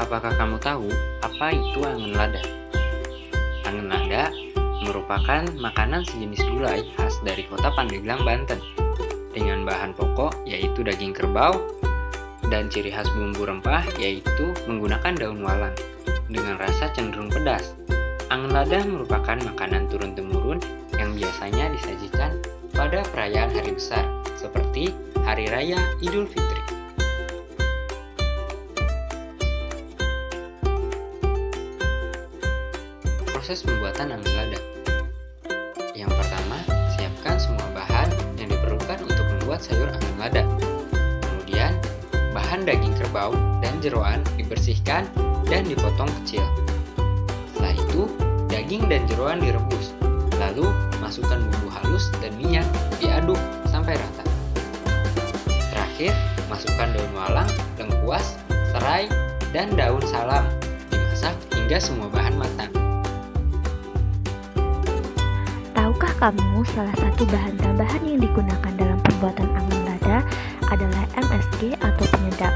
Apakah kamu tahu apa itu angen lada? Angen lada merupakan makanan sejenis gulai khas dari kota Pandeglang, Banten. Dengan bahan pokok yaitu daging kerbau dan ciri khas bumbu rempah yaitu menggunakan daun walang dengan rasa cenderung pedas. Angen lada merupakan makanan turun-temurun yang biasanya disajikan pada perayaan hari besar seperti Hari Raya Idul Fitri. Proses pembuatan angen lada. Yang pertama, siapkan semua bahan yang diperlukan untuk membuat sayur angen lada. Kemudian, bahan daging kerbau dan jeroan dibersihkan dan dipotong kecil. Setelah itu, daging dan jeroan direbus. Lalu, masukkan bumbu halus dan minyak, diaduk sampai rata. Terakhir, masukkan daun walang, lengkuas, serai, dan daun salam. Dimasak hingga semua bahan matang. Tahukah kamu salah satu bahan tambahan yang digunakan dalam pembuatan angen lada adalah MSG atau penyedap.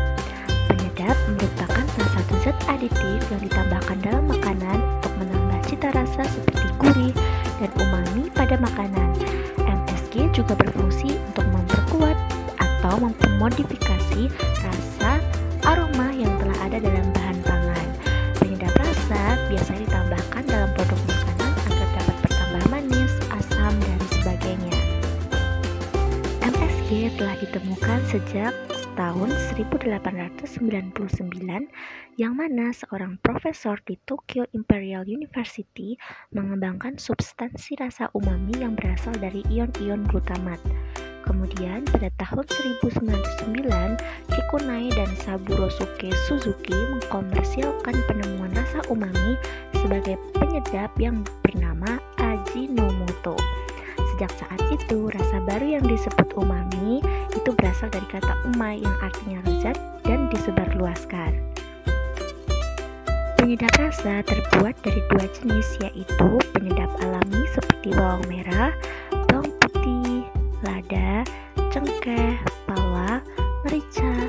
Penyedap merupakan salah satu zat aditif yang ditambahkan dalam makanan untuk menambah cita rasa seperti gurih dan umami pada makanan. MSG juga berfungsi untuk memperkuat atau memodifikasi rasa aroma yang telah ada dalam bahan pangan. Penyedap rasa biasanya ditambahkan dalam produk makanan agar dapat bertambah manis, asam, dan sebagainya. MSG telah ditemukan sejak tahun 1899 yang mana seorang profesor di Tokyo Imperial University mengembangkan substansi rasa umami yang berasal dari ion-ion glutamat. Kemudian pada tahun 1909, Kikunai dan Saburosuke Suzuki mengkomersialkan penemuan rasa umami sebagai penyedap yang bernama Ajinomoto. Sejak saat itu, rasa baru yang disebut umami itu berasal dari kata umai yang artinya lezat dan disebarluaskan. Penyedap rasa terbuat dari dua jenis, yaitu penyedap alami seperti bawang merah, bawang putih, lada, cengkeh, pala, merica,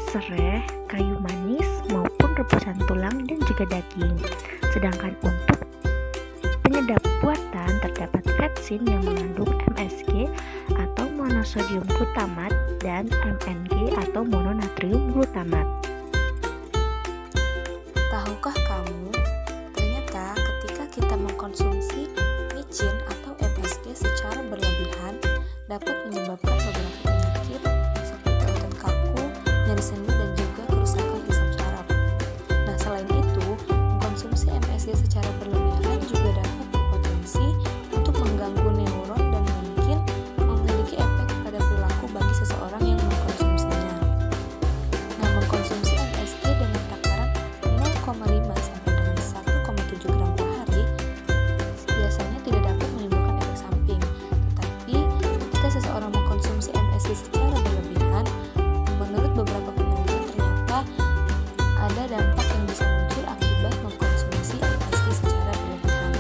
serai, kayu manis, maupun rebusan tulang dan juga daging. Sedangkan untuk penyedap buatan terdapat vetsin yang mengandung MSG atau monosodium glutamat dan MNG atau mononatrium glutamat. Tahukah kamu, ternyata ketika kita mengkonsumsi micin atau MSG secara berlebihan dapat menyebabkan beberapa penyakit seperti otot kaku, nyeri sendi, dan juga kerusakan asam saraf. Nah, selain itu, mengkonsumsi MSG secara berlebihan juga dapat berpotensi untuk mengganggu neuron dan mungkin memiliki efek pada perilaku bagi seseorang yang mengkonsumsinya. Nah, mengkonsumsi MSG dengan takaran 0,5 sampai dengan 1,7 gram per hari biasanya tidak dapat menimbulkan efek samping. Tetapi ketika seseorang mengkonsumsi MSG secara berlebihan, menurut beberapa penelitian ternyata ada dampak yang bisa muncul akibat mengkonsumsi MSG secara berlebihan.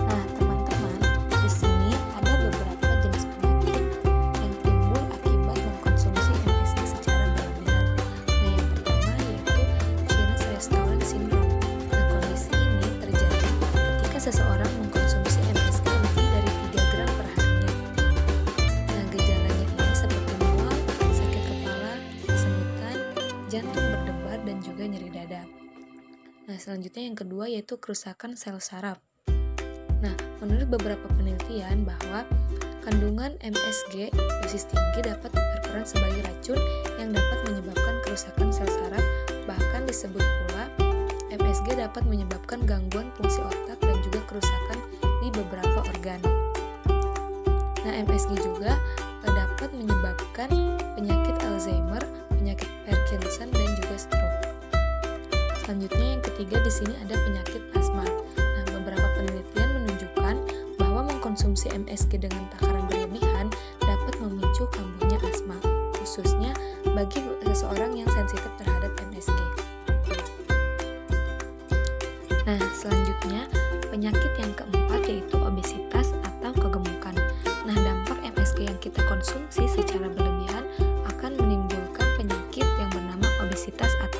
Nah, teman-teman, di sini ada beberapa jenis penyakit yang timbul akibat mengkonsumsi MSG secara berlebihan. Nah, yang pertama yaitu Chiner's Restaurant Syndrome. Nah, kondisi ini terjadi ketika seseorang mengkonsumsi MSG lebih dari 3 gram per harinya. Nah, gejalanya ini seperti mual, sakit kepala, kesemutan, jantung berdebar, dan juga nyeri dada. Nah, selanjutnya yang kedua yaitu kerusakan sel saraf. Nah, menurut beberapa penelitian bahwa kandungan MSG dosis tinggi dapat berperan sebagai racun yang dapat menyebabkan kerusakan sel saraf. Bahkan disebut pula MSG dapat menyebabkan gangguan fungsi otak dan juga kerusakan di beberapa organ. Nah, MSG juga dapat menyebabkan penyakit Alzheimer, penyakit Parkinson, dan juga stroke. Selanjutnya yang ketiga di sini ada penyakit asma. Nah, beberapa penelitian menunjukkan bahwa mengkonsumsi MSG dengan takaran berlebihan dapat memicu kambuhnya asma, khususnya bagi seseorang yang sensitif terhadap MSG. Nah, selanjutnya penyakit yang keempat yaitu obesitas atau kegemukan. Nah, dampak MSG yang kita konsumsi secara berlebihan akan menimbulkan penyakit yang bernama obesitas atau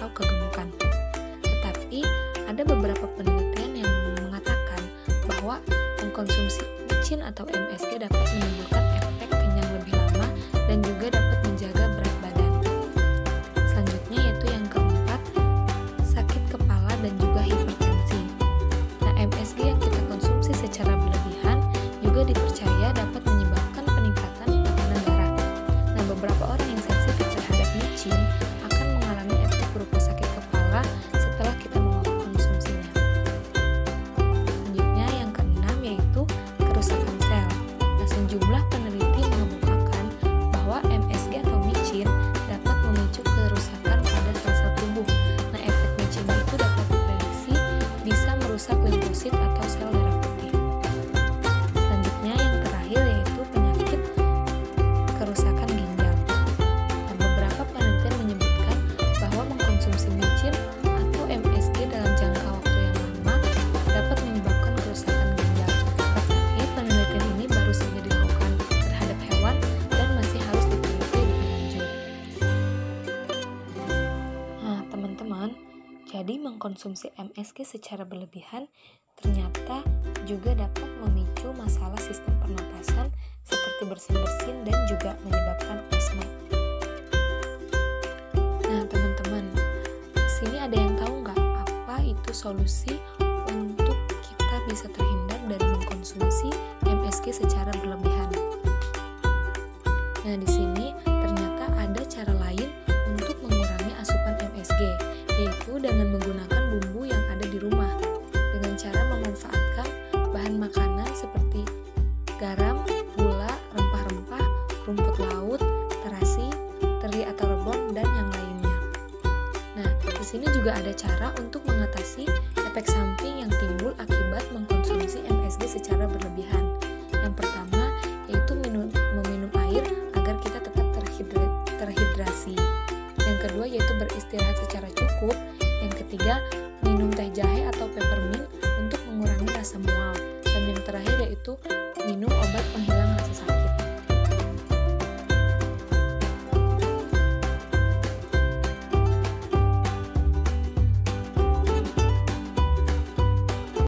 ada beberapa penelitian yang mengatakan bahwa mengkonsumsi micin atau MSG dapat menimbulkan efek kenyang lebih lama dan juga dapat menjaga berat badan. Selanjutnya yaitu yang keempat, sakit kepala dan juga hipertensi. Nah, MSG yang kita konsumsi secara berlebihan juga dipercaya dapat menyebabkan peningkatan tekanan darah. Nah, beberapa orang yang sensitif terhadap micin akan mengalami efek berupa sakit kepala setelah kita mengkonsumsinya. Selanjutnya yang keenam yaitu kerusakan sel. Nah, sejumlah peneliti mengemukakan bahwa MSG atau micin dapat memicu kerusakan pada sel-sel tubuh. Nah, efek micin itu dapat diprediksi bisa merusak limfosit atau sel darah putih. Selanjutnya yang terakhir yaitu penyakit kerusakan ginjal. Nah, beberapa penelitian menyebutkan bahwa mengkonsumsi micin atau MSG dalam jangka waktu yang lama dapat menyebabkan kerusakan ginjal. Tetapi penelitian ini baru saja dilakukan terhadap hewan dan masih harus diteliti lebih lanjut. Nah, teman-teman, jadi mengkonsumsi MSG secara berlebihan ternyata juga dapat memicu masalah sistem pernapasan seperti bersin-bersin dan juga menyebabkan asma. Nah, teman-teman, di sini ada yang tahu nggak apa itu solusi untuk kita bisa terhindar dari mengkonsumsi MSG secara berlebihan? Nah, di sini ternyata ada cara lain untuk mengurangi asupan MSG, yaitu dengan menggunakan bumbu yang ada di rumah dengan cara memanfaatkan bahan makanan seperti garam, gula, rempah-rempah, rumput laut, terasi, teri atau rebon, dan yang lainnya. Nah, di sini juga ada cara untuk mengatasi efek samping yang timbul akibat mengkonsumsi MSG secara berlebihan. Yang pertama yaitu meminum air agar kita tetap terhidrasi. Yang kedua yaitu beristirahat secara cukup. Yang ketiga, minum teh jahe atau peppermint untuk mengurangi rasa mual. Dan yang terakhir yaitu minum obat penghilang rasa sakit.